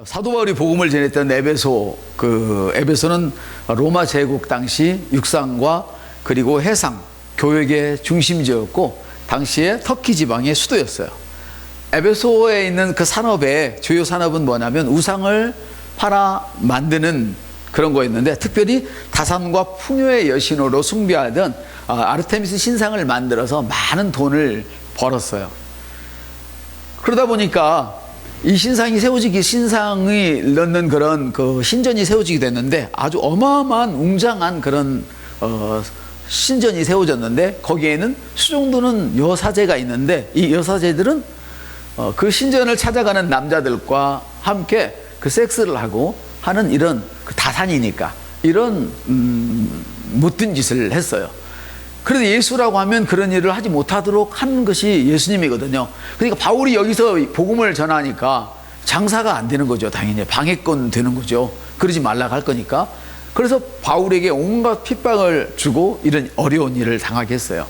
사도 바울이 복음을 전했던 에베소는 로마 제국 당시 육상과 그리고 해상 교역의 중심지였고 당시에 터키 지방의 수도였어요. 에베소에 있는 그 산업의 주요 산업은 뭐냐면 우상을 팔아 만드는 그런 거였는데, 특별히 다산과 풍요의 여신으로 숭배하던 아르테미스 신상을 만들어서 많은 돈을 벌었어요. 그러다 보니까 이 신상이 넣는 그런 그 신전이 세워지게 됐는데, 아주 어마어마한 웅장한 그런 신전이 세워졌는데, 거기에는 수종드는 여사제가 있는데, 이 여사제들은 그 신전을 찾아가는 남자들과 함께 그 섹스를 하고 하는 이런 그 다산이니까 이런 못된 짓을 했어요. 그래서 예수라고 하면 그런 일을 하지 못하도록 하는 것이 예수님이거든요. 그러니까 바울이 여기서 복음을 전하니까 장사가 안 되는 거죠. 당연히 방해권 되는 거죠. 그러지 말라고 할 거니까. 그래서 바울에게 온갖 핍박을 주고 이런 어려운 일을 당하게 했어요.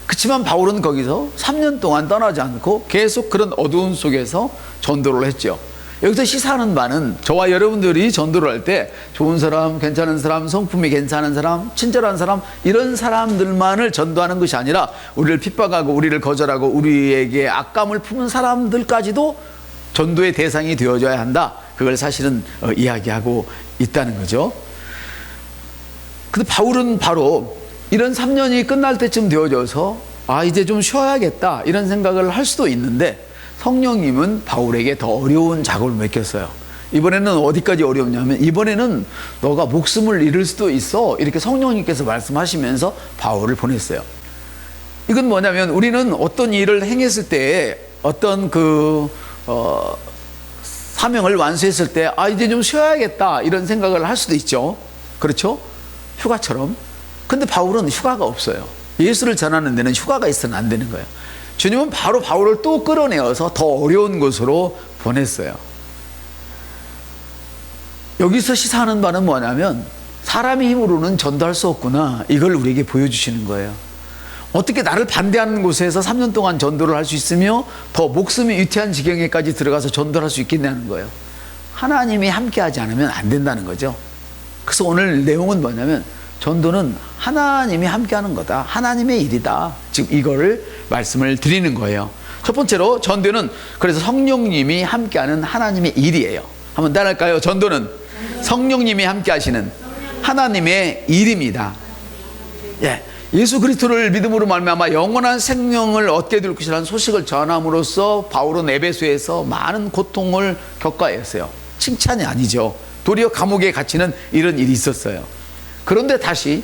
그렇지만 바울은 거기서 3년 동안 떠나지 않고 계속 그런 어두운 속에서 전도를 했죠. 여기서 시사하는 바는 저와 여러분들이 전도를 할 때 좋은 사람, 괜찮은 사람, 성품이 괜찮은 사람, 친절한 사람, 이런 사람들만을 전도하는 것이 아니라 우리를 핍박하고 우리를 거절하고 우리에게 악감을 품은 사람들까지도 전도의 대상이 되어줘야 한다. 그걸 사실은 이야기하고 있다는 거죠. 근데 바울은 바로 이런 3년이 끝날 때쯤 되어져서 이제 좀 쉬어야겠다 이런 생각을 할 수도 있는데, 성령님은 바울에게 더 어려운 작업을 맡겼어요. 이번에는 어디까지 어려웠냐면, 이번에는 너가 목숨을 잃을 수도 있어, 이렇게 성령님께서 말씀하시면서 바울을 보냈어요. 이건 뭐냐면, 우리는 어떤 일을 행했을 때 어떤 사명을 완수했을 때 이제 좀 쉬어야겠다 이런 생각을 할 수도 있죠. 그렇죠? 휴가처럼. 근데 바울은 휴가가 없어요. 예수를 전하는 데는 휴가가 있어서는 안 되는 거예요. 주님은 바로 바울을 또 끌어내어서 더 어려운 곳으로 보냈어요. 여기서 시사하는 바는 뭐냐면, 사람의 힘으로는 전도할 수 없구나, 이걸 우리에게 보여주시는 거예요. 어떻게 나를 반대하는 곳에서 3년 동안 전도를 할 수 있으며 더 목숨이 위태한 지경에까지 들어가서 전도를 할 수 있겠냐는 거예요. 하나님이 함께하지 않으면 안 된다는 거죠. 그래서 오늘 내용은 뭐냐면, 전도는 하나님이 함께하는 거다, 하나님의 일이다, 지금 이거를 말씀을 드리는 거예요. 첫 번째로, 전도는 그래서 성령님이 함께하는 하나님의 일이에요. 한번 따라할까요? 전도는 성령님이 함께하시는 하나님의 일입니다. 예수 그리스도를 믿음으로 말미암아 영원한 생명을 얻게 될 것이라는 소식을 전함으로써 바울은 에베소에서 많은 고통을 겪어했어요. 칭찬이 아니죠. 도리어 감옥에 갇히는 이런 일이 있었어요. 그런데 다시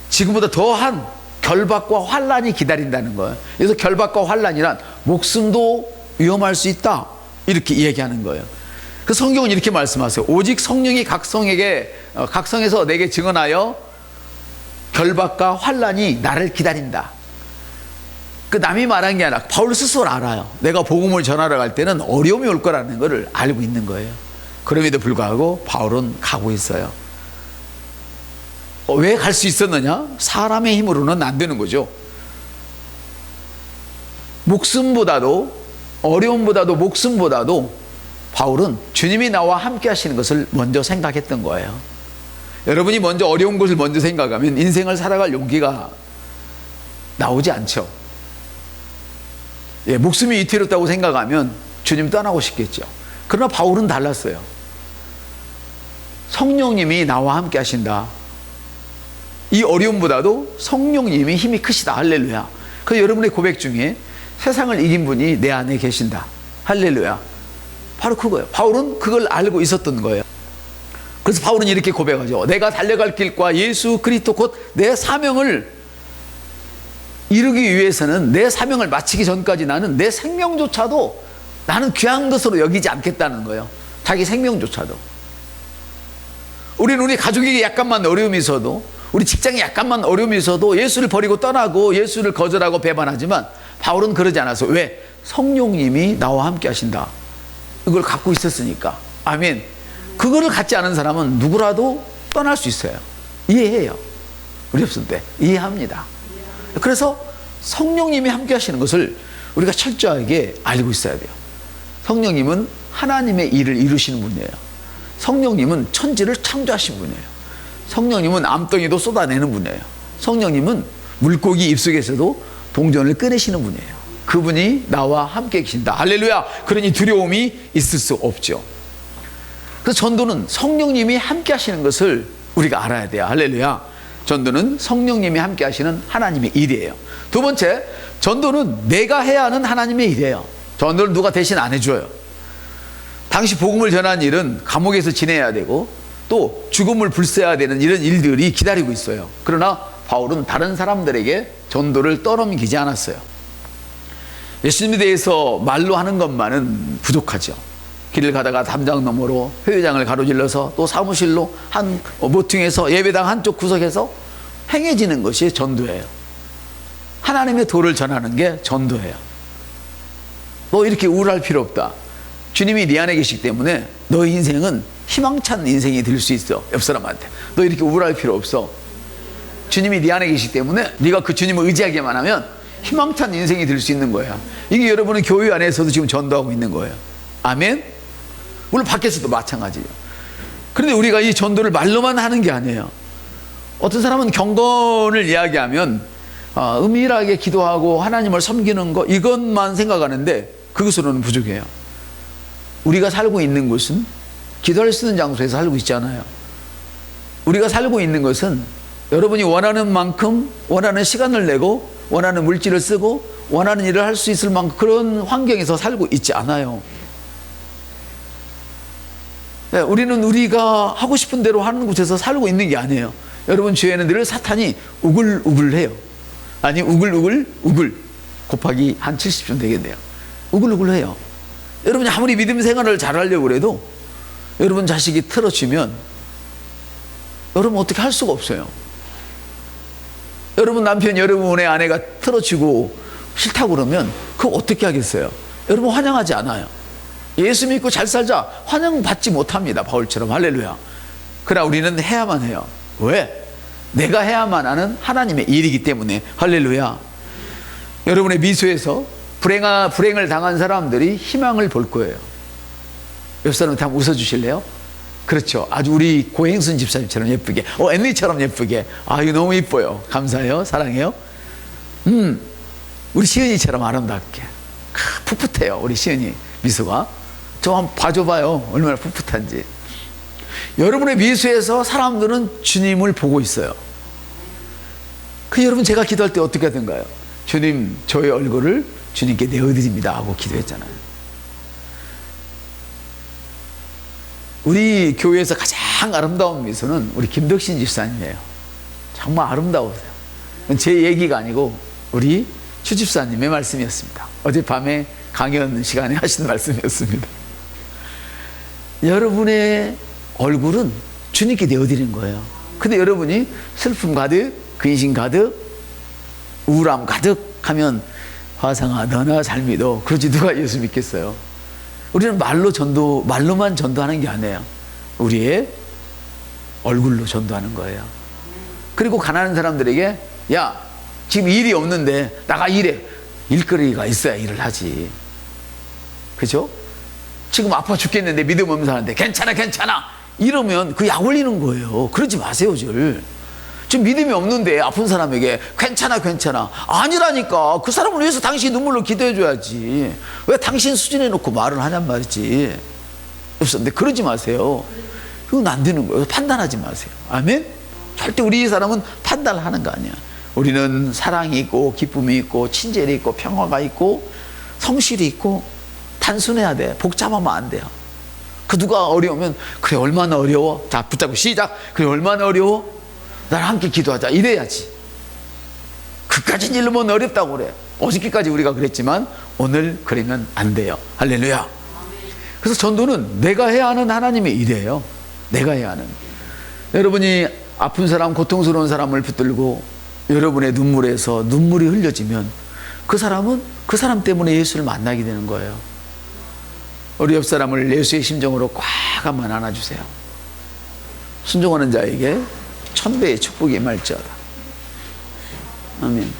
지금보다 더한 결박과 환난이 기다린다는 거예요. 그래서 결박과 환난이란 목숨도 위험할 수 있다, 이렇게 이야기하는 거예요. 그 성경은 이렇게 말씀하세요. 오직 성령이 각성해서 내게 증언하여 결박과 환난이 나를 기다린다. 그 남이 말한 게 아니라 바울 스스로 알아요. 내가 복음을 전하러 갈 때는 어려움이 올 거라는 것을 알고 있는 거예요. 그럼에도 불구하고 바울은 가고 있어요. 왜 갈 수 있었느냐? 사람의 힘으로는 안 되는 거죠. 어려움보다도 목숨보다도 바울은 주님이 나와 함께 하시는 것을 먼저 생각했던 거예요. 여러분이 먼저 어려운 것을 먼저 생각하면 인생을 살아갈 용기가 나오지 않죠. 목숨이 위태롭다고 생각하면 주님 떠나고 싶겠죠. 그러나 바울은 달랐어요. 성령님이 나와 함께 하신다. 이 어려움보다도 성령님이 힘이 크시다. 할렐루야. 그래서 여러분의 고백 중에 세상을 이긴 분이 내 안에 계신다. 할렐루야. 바로 그거예요. 바울은 그걸 알고 있었던 거예요. 그래서 바울은 이렇게 고백하죠. 내가 달려갈 길과 예수 그리스도 곧 내 사명을 이루기 위해서는, 내 사명을 마치기 전까지 나는 내 생명조차도 나는 귀한 것으로 여기지 않겠다는 거예요. 자기 생명조차도. 우리 가족에게 약간만 어려움이 있어도, 우리 직장에 약간만 어려움이 있어도 예수를 버리고 떠나고 예수를 거절하고 배반하지만 바울은 그러지 않았어. 왜? 성령님이 나와 함께 하신다. 이걸 갖고 있었으니까. 아멘. 그거를 갖지 않은 사람은 누구라도 떠날 수 있어요. 이해해요. 우리 없을 때 이해합니다. 그래서 성령님이 함께 하시는 것을 우리가 철저하게 알고 있어야 돼요. 성령님은 하나님의 일을 이루시는 분이에요. 성령님은 천지를 창조하신 분이에요. 성령님은 암덩이도 쏟아내는 분이에요. 성령님은 물고기 입속에서도 동전을 꺼내시는 분이에요. 그분이 나와 함께 계신다. 할렐루야. 그러니 두려움이 있을 수 없죠. 그래서 전도는 성령님이 함께 하시는 것을 우리가 알아야 돼요. 할렐루야. 전도는 성령님이 함께 하시는 하나님의 일이에요. 두 번째, 전도는 내가 해야 하는 하나님의 일이에요. 전도를 누가 대신 안 해줘요. 당시 복음을 전하는 일은 감옥에서 지내야 되고 또 죽음을 불사해야 되는 이런 일들이 기다리고 있어요. 그러나 바울은 다른 사람들에게 전도를 떠넘기지 않았어요. 예수님에 대해서 말로 하는 것만은 부족하죠. 길을 가다가 담장 너머로 회의장을 가로질러서 또 사무실로 한 모퉁에서 예배당 한쪽 구석에서 행해지는 것이 전도예요. 하나님의 도를 전하는 게 전도예요. 너 이렇게 우울할 필요 없다. 주님이 네 안에 계시기 때문에 너의 인생은 희망찬 인생이 될 수 있어. 옆 사람한테 너 이렇게 우울할 필요 없어. 주님이 네 안에 계시기 때문에 네가 그 주님을 의지하기만 하면 희망찬 인생이 될 수 있는 거야. 이게 여러분은 교회 안에서도 지금 전도하고 있는 거예요. 아멘. 물론 밖에서도 마찬가지예요. 그런데 우리가 이 전도를 말로만 하는 게 아니에요. 어떤 사람은 경건을 이야기하면 은밀하게 기도하고 하나님을 섬기는 거 이것만 생각하는데 그것으로는 부족해요. 우리가 살고 있는 곳은 기도할 수 있는 장소에서 살고 있잖아요. 우리가 살고 있는 것은 여러분이 원하는 만큼 원하는 시간을 내고 원하는 물질을 쓰고 원하는 일을 할 수 있을 만큼 그런 환경에서 살고 있지 않아요. 네, 우리는 우리가 하고 싶은 대로 하는 곳에서 살고 있는 게 아니에요. 여러분 주위에는 늘 사탄이 우글우글해요. 아니 우글 곱하기 한 70쯤 되겠네요. 우글우글해요. 여러분이 아무리 믿음 생활을 잘하려고 해도 여러분 자식이 틀어지면 여러분 어떻게 할 수가 없어요. 여러분 남편 여러분의 아내가 틀어지고 싫다고 그러면 그거 어떻게 하겠어요? 여러분 환영하지 않아요. 예수 믿고 잘 살자 환영받지 못합니다. 바울처럼. 할렐루야. 그러나 우리는 해야만 해요. 왜? 내가 해야만 하는 하나님의 일이기 때문에. 할렐루야. 여러분의 미소에서 불행을 당한 사람들이 희망을 볼 거예요. 옆 사람한테 한번 웃어주실래요? 그렇죠. 아주 우리 고행순 집사님처럼 예쁘게, 앤니처럼 예쁘게. 아유 너무 이뻐요. 감사해요. 사랑해요. 우리 시은이처럼 아름답게. 풋풋해요. 우리 시은이 미소가. 저 한번 봐줘봐요. 얼마나 풋풋한지. 여러분의 미소에서 사람들은 주님을 보고 있어요. 그 여러분 제가 기도할 때 어떻게 하던가요? 주님 저의 얼굴을 주님께 내어드립니다 하고 기도했잖아요. 우리 교회에서 가장 아름다운 미소는 우리 김덕신 집사님이에요. 정말 아름다우세요. 제 얘기가 아니고 우리 추 집사님의 말씀이었습니다. 어젯밤에 강연 시간에 하신 말씀이었습니다. 여러분의 얼굴은 주님께 내어드리는 거예요. 근데 여러분이 슬픔 가득, 근심 가득, 우울함 가득 하면 화상아 너나 잘 믿어. 그러지 누가 예수 믿겠어요? 우리는 말로만 전도하는 게 아니에요. 우리의 얼굴로 전도하는 거예요. 그리고 가난한 사람들에게 야 지금 일이 없는데 나가 일해. 일거리가 있어야 일을 하지. 그죠? 지금 아파 죽겠는데 믿음 없는 사람한테 괜찮아 이러면 그 약 올리는 거예요. 그러지 마세요. 지금 믿음이 없는데 아픈 사람에게 괜찮아 아니라니까. 그 사람을 위해서 당신이 눈물로 기도해 줘야지. 왜 당신 수준에 놓고 말을 하냔 말이지. 근데 그러지 마세요. 그건 안 되는 거예요. 판단하지 마세요. 아멘. 절대 우리 사람은 판단하는 거 아니야. 우리는 사랑이 있고 기쁨이 있고 친절이 있고 평화가 있고 성실이 있고 단순해야 돼. 복잡하면 안 돼요. 그 누가 어려우면 그래 얼마나 어려워. 자 붙잡고 시작. 그래 얼마나 어려워. 나랑 함께 기도하자. 이래야지. 그까진 일로면 어렵다고 그래. 어저께까지 우리가 그랬지만 오늘 그러면 안 돼요. 할렐루야. 그래서 전도는 내가 해야 하는 하나님의 일이에요. 내가 해야 하는. 여러분이 아픈 사람, 고통스러운 사람을 붙들고 여러분의 눈물에서 눈물이 흘려지면 그 사람은 그 사람 때문에 예수를 만나게 되는 거예요. 우리 옆 사람을 예수의 심정으로 꽉 한번 안아주세요. 순종하는 자에게 1000배의 축복이 임할지어다. 아멘.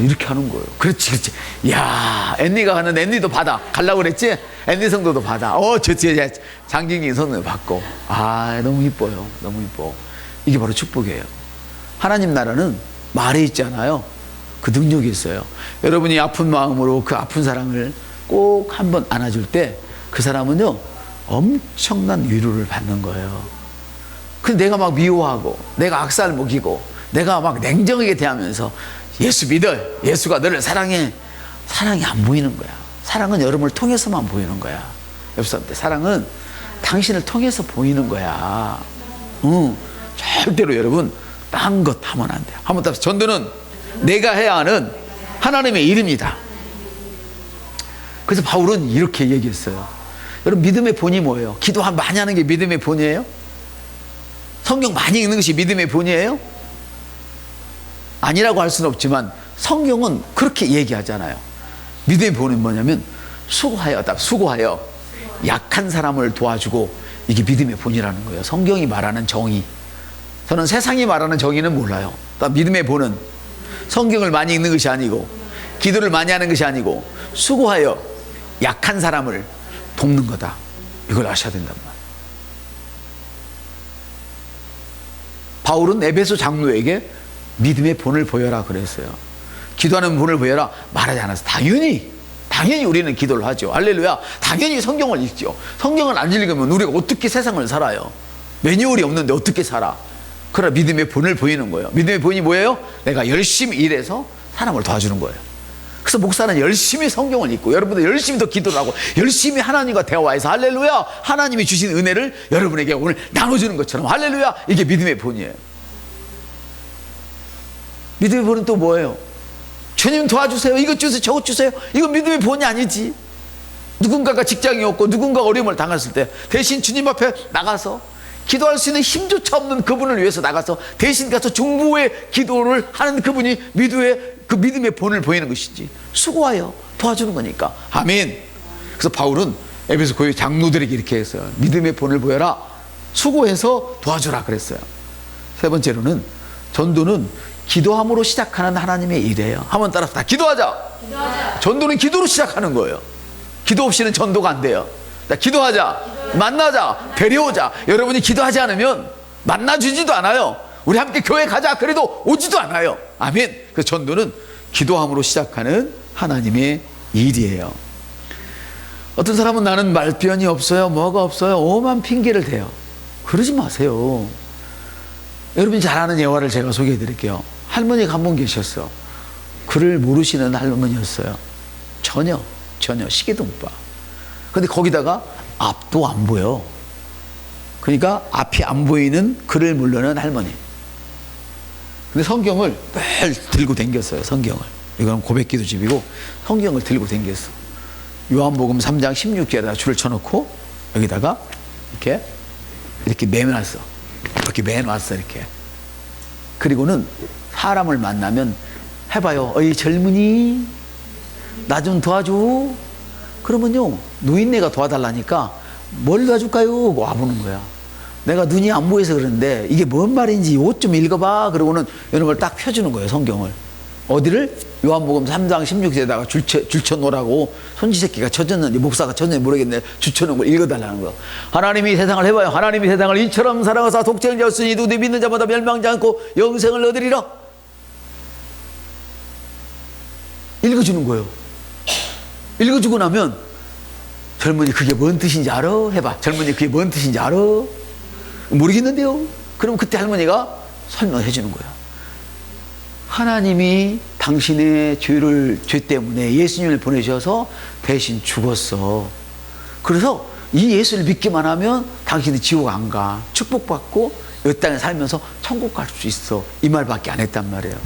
이렇게 하는 거예요. 그렇지, 그렇지. 야, 앤니가 하는 앤니도 받아. 가려고 그랬지? 앤니 성도도 받아. 저 뒤에 장진기 성도도 받고. 너무 이뻐요. 너무 이뻐. 이게 바로 축복이에요. 하나님 나라는 말에 있잖아요. 그 능력이 있어요. 여러분이 아픈 마음으로 그 아픈 사람을 꼭 한번 안아줄 때 그 사람은요, 엄청난 위로를 받는 거예요. 근데 내가 막 미워하고, 내가 악살 먹이고, 내가 막 냉정하게 대하면서 예수 믿어. 예수가 너를 사랑해. 사랑이 안 보이는 거야. 사랑은 여러분을 통해서만 보이는 거야. 옆 사람들, 사랑은 당신을 통해서 보이는 거야. 절대로 여러분, 딴 것 하면 안 돼요. 한번 답. 전도는 내가 해야 하는 하나님의 일입니다. 그래서 바울은 이렇게 얘기했어요. 여러분, 믿음의 본이 뭐예요? 기도 많이 하는 게 믿음의 본이에요? 성경 많이 읽는 것이 믿음의 본이에요? 아니라고 할 수는 없지만 성경은 그렇게 얘기하잖아요. 믿음의 본은 뭐냐면 수고하여 약한 사람을 도와주고, 이게 믿음의 본이라는 거예요. 성경이 말하는 정의. 저는 세상이 말하는 정의는 몰라요. 믿음의 본은 성경을 많이 읽는 것이 아니고, 기도를 많이 하는 것이 아니고, 수고하여 약한 사람을 돕는 거다. 이걸 아셔야 된단 말이에요. 바울은 에베소 장로에게 믿음의 본을 보여라 그랬어요. 기도하는 본을 보여라 말하지 않았어요. 당연히 우리는 기도를 하죠. 할렐루야. 당연히 성경을 읽죠. 성경을 안 읽으면 우리가 어떻게 세상을 살아요? 매뉴얼이 없는데 어떻게 살아? 그러나 믿음의 본을 보이는 거예요. 믿음의 본이 뭐예요? 내가 열심히 일해서 사람을 도와주는 거예요. 그래서 목사는 열심히 성경을 읽고, 여러분들 열심히 더 기도를 하고, 열심히 하나님과 대화해서, 할렐루야, 하나님이 주신 은혜를 여러분에게 오늘 나눠주는 것처럼, 할렐루야, 이게 믿음의 본이에요. 믿음의 본은 또 뭐예요? 주님 도와주세요, 이것 주세요, 저것 주세요. 이건 믿음의 본이 아니지. 누군가가 직장이 없고 누군가가 어려움을 당했을 때 대신 주님 앞에 나가서 기도할 수 있는 힘조차 없는 그분을 위해서 나가서 대신 가서 중보의 기도를 하는 그분이 믿음의 본을 보이는 것이지, 수고하여 도와주는 거니까. 아멘. 그래서 바울은 에베소 교회 장로들에게 이렇게 했어요. 믿음의 본을 보여라. 수고해서 도와주라 그랬어요. 세 번째로는 전도는 기도함으로 시작하는 하나님의 일이에요. 한번 따라서 다 기도하자. 전도는 기도로 시작하는 거예요. 기도 없이는 전도가 안 돼요. 기도하자, 만나자, 데려오자. 여러분이 기도하지 않으면 만나주지도 않아요. 우리 함께 교회 가자 그래도 오지도 않아요. 아멘. 그래서 전도는 기도함으로 시작하는 하나님의 일이에요. 어떤 사람은 나는 말변이 없어요, 뭐가 없어요, 오만 핑계를 대요. 그러지 마세요. 여러분이 잘 아는 예화를 제가 소개해 드릴게요. 할머니가 한 분 계셨어. 글을 모르시는 할머니였어요. 전혀 시계도 못 봐. 근데 거기다가 앞도 안 보여. 그러니까 앞이 안 보이는 글을 모르는 할머니. 근데 성경을 늘 들고 다녔어요. 성경을. 이건 고백기도집이고 성경을 들고 다녔어. 요한복음 3장 16절에다 줄을 쳐놓고 여기다가 이렇게 매놨어. 이렇게 매놨어. 이렇게. 그리고는 사람을 만나면 해봐요. 어이 젊은이, 나 좀 도와줘. 그러면요, 노인네가 도와달라니까 뭘 도와줄까요? 와보는 거야. 내가 눈이 안 보여서 그러는데 이게 뭔 말인지 옷 좀 읽어봐. 그러고는 이런 걸 딱 펴주는 거예요. 성경을. 어디를? 요한복음 3장 16절에다가 줄쳐놓으라고 손지새끼가 쳐줬는지 목사가 쳐줬는지 모르겠는데 줄쳐놓은 걸 읽어달라는 거. 하나님이 세상을 해봐요. 하나님이 세상을 이처럼 사랑하사 독생을 줬으니 누구도 믿는 자마다 멸망하지 않고 영생을 얻으리라. 읽어주는 거예요. 읽어주고 나면 젊은이 그게 뭔 뜻인지 알아? 해봐. 젊은이 그게 뭔 뜻인지 알아? 모르겠는데요. 그럼 그때 할머니가 설명해 주는 거예요. 하나님이 당신의 죄 때문에 예수님을 보내셔서 대신 죽었어. 그래서 이 예수를 믿기만 하면 당신이 지옥 안 가. 축복받고 이 땅에 살면서 천국 갈 수 있어. 이 말밖에 안 했단 말이에요.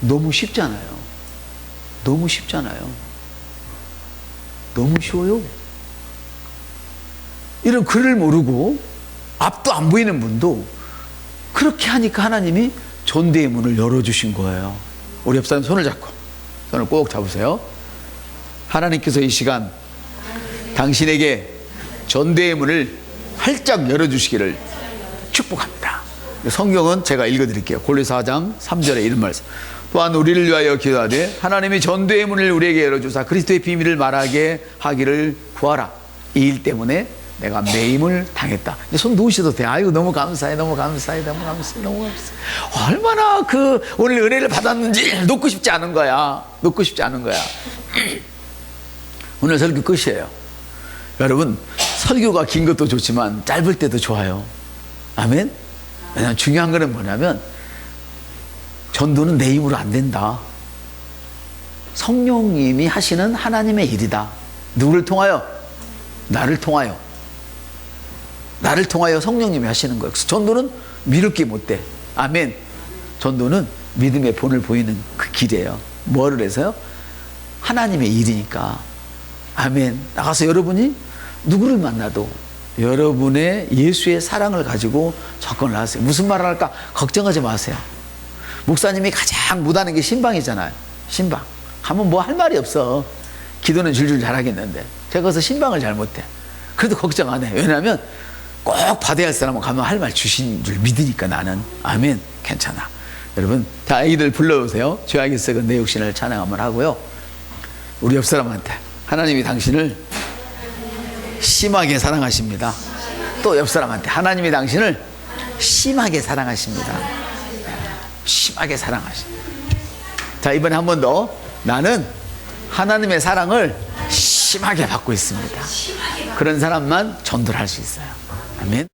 너무 쉽잖아요. 너무 쉽잖아요. 너무 쉬워요. 이런 글을 모르고 앞도 안 보이는 분도 그렇게 하니까 하나님이 전도의 문을 열어주신 거예요. 우리 옆 사람 손을 잡고, 손을 꼭 잡으세요. 하나님께서 이 시간 당신에게 전도의 문을 활짝 열어주시기를 축복합니다. 성경은 제가 읽어드릴게요. 골로새 4장 3절에 이런 말씀. 또한 우리를 위하여 기도하되 하나님이 전도의 문을 우리에게 열어주사 그리스도의 비밀을 말하게 하기를 구하라. 이 일 때문에 내가 매임을 당했다. 이제 손 놓으셔도 돼. 아이고 너무 감사해, 너무 감사해, 너무 감사해, 너무 감사해. 얼마나 그 오늘 은혜를 받았는지 놓고 싶지 않은 거야. 놓고 싶지 않은 거야. 오늘 설교 끝이에요. 여러분, 설교가 긴 것도 좋지만 짧을 때도 좋아요. 아멘. 왜냐하면 중요한 거는 뭐냐면 전도는 내 힘으로 안 된다. 성령님이 하시는 하나님의 일이다. 누구를 통하여? 나를 통하여. 나를 통하여 성령님이 하시는 거예요. 그래서 전도는 미룰 게 못 돼. 아멘. 전도는 믿음의 본을 보이는 그 길이에요. 뭐를 해서요? 하나님의 일이니까. 아멘. 나가서 여러분이 누구를 만나도 여러분의 예수의 사랑을 가지고 접근을 하세요. 무슨 말을 할까? 걱정하지 마세요. 목사님이 가장 못하는 게 신방이잖아요. 신방. 하면 뭐 할 말이 없어. 기도는 줄줄 잘하겠는데. 제가 거기서 신방을 잘 못해. 그래도 걱정 안 해. 왜냐하면 꼭 받아야 할 사람은 가면 할 말 주신 줄 믿으니까 나는. 아멘. 괜찮아. 여러분, 자, 아이들 불러오세요. 죄악의 썩은 내 육신을 찬양 한번 하고요. 우리 옆 사람한테 하나님이 당신을 심하게 사랑하십니다. 또 옆 사람한테 하나님이 당신을 심하게 사랑하십니다. 심하게 사랑하십니다. 자, 이번에 한 번 더. 나는 하나님의 사랑을 심하게 받고 있습니다. 그런 사람만 전도를 할 수 있어요. 아멘.